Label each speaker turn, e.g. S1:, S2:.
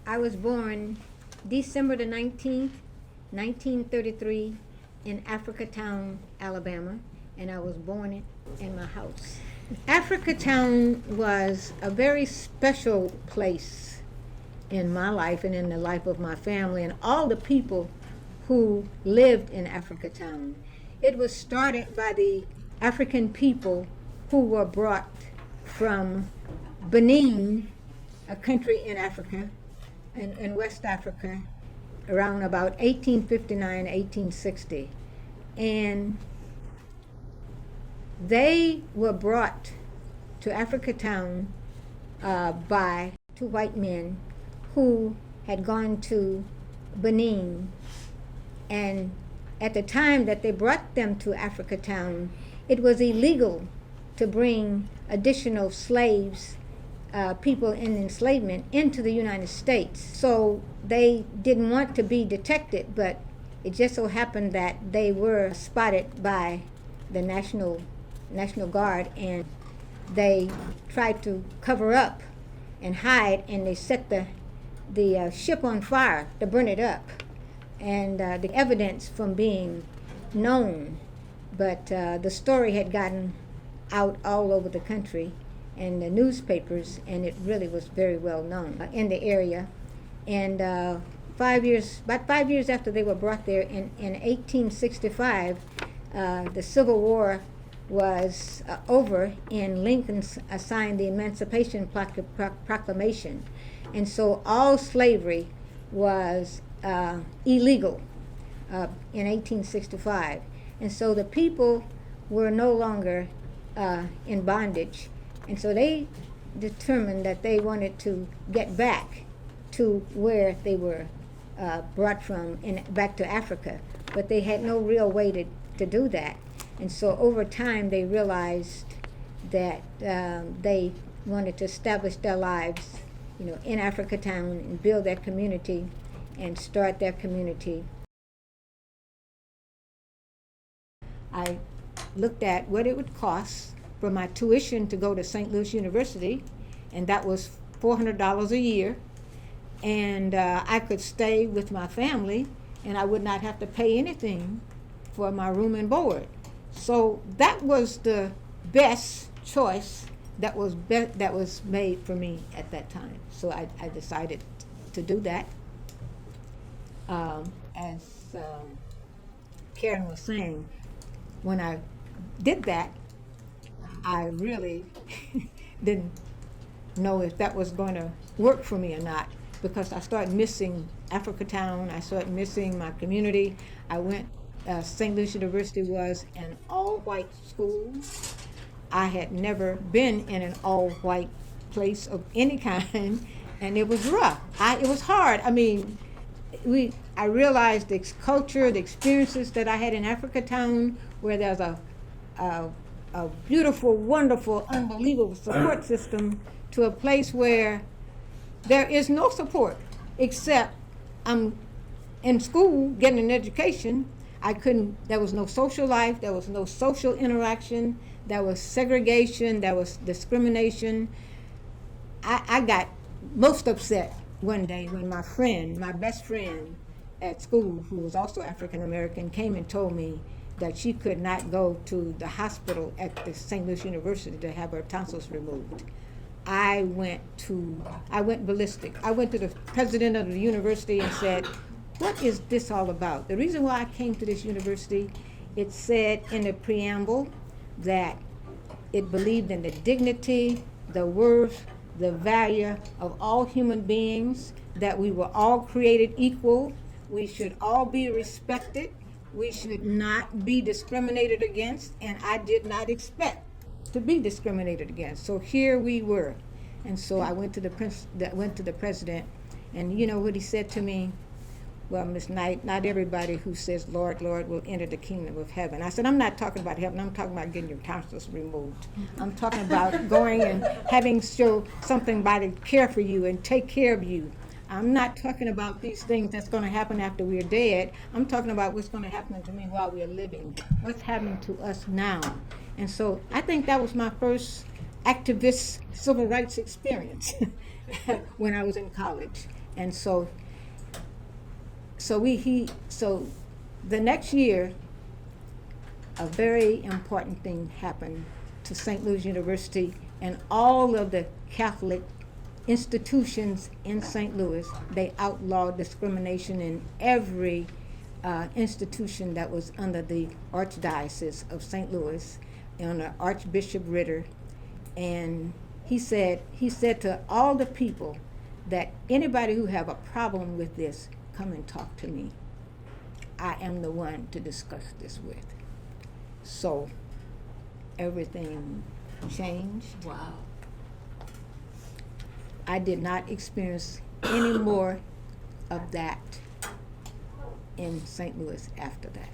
S1: I was born December the 19th, 1933 in Africatown, Alabama, and I was born in my house. Africatown was a very special place in my life and in the life of my family and all the people who lived in Africatown. It was started by the African people who were brought from Benin, a country in Africa, in West Africa, around about 1859, 1860. And they were brought to Africatown by two white men who had gone to Benin. And at the time that they brought them to Africatown, it was illegal to bring additional slaves, people in enslavement, into the United States. So they didn't want to be detected, but it just so happened that they were spotted by the National Guard, and they tried to cover up and hide, and they set the ship on fire to burn it up, and the evidence from being known. But the story had gotten out all over the country and the newspapers, and it really was very well known in the area. And about 5 years after they were brought there, in 1865, the Civil War was over, and Lincoln signed the Emancipation Proclamation. And so all slavery was illegal in 1865. And so the people were no longer in bondage. And so they determined that they wanted to get back to where they were brought from, back to Africa. But they had no real way to do that. And so over time they realized that they wanted to establish their lives, in Africatown, and build their community and start their community. I looked at what it would cost for my tuition to go to St. Louis University, and that was $400 a year. And I could stay with my family, and I would not have to pay anything for my room and board. So that was the best choice that was made for me at that time. So I decided to do that. As Karen was saying, when I did that, I really didn't know if that was going to work for me or not, because I started missing Africatown. I started missing my community. I went, St. Louis University was an all-white school. I had never been in an all-white place of any kind, and it was rough. It was hard. I mean, I realized the culture, the experiences that I had in Africatown, where there's a beautiful, wonderful, unbelievable support system, to a place where there is no support, except I'm in school getting an education. There was no social life, there was no social interaction, there was segregation, there was discrimination. I got most upset one day when my best friend at school, who was also African American, came and told me that she could not go to the hospital at the St. Louis University to have her tonsils removed. I went ballistic. I went to the president of the university and said, what is this all about? The reason why I came to this university, it said in the preamble that it believed in the dignity, the worth, the value of all human beings, that we were all created equal, we should all be respected, we should not be discriminated against, and I did not expect to be discriminated against. So here we were. And so I went to the president, and you know what he said to me? Well, Miss Knight, not everybody who says, Lord, Lord, will enter the kingdom of heaven. I said, I'm not talking about heaven, I'm talking about getting your tonsils removed. I'm talking about going and having somebody care for you and take care of you. I'm not talking about these things that's going to happen after we're dead. I'm talking about what's going to happen to me while we're living, what's happening to us now. And so I think that was my first activist civil rights experience when I was in college. And so the next year, a very important thing happened to St. Louis University and all of the Catholic institutions in St. Louis. They outlawed discrimination in every institution that was under the Archdiocese of St. Louis, under Archbishop Ritter. And he said to all the people that anybody who have a problem with this, come and talk to me. I am the one to discuss this with. So everything changed.
S2: Wow.
S1: I did not experience any more of that in St. Louis after that.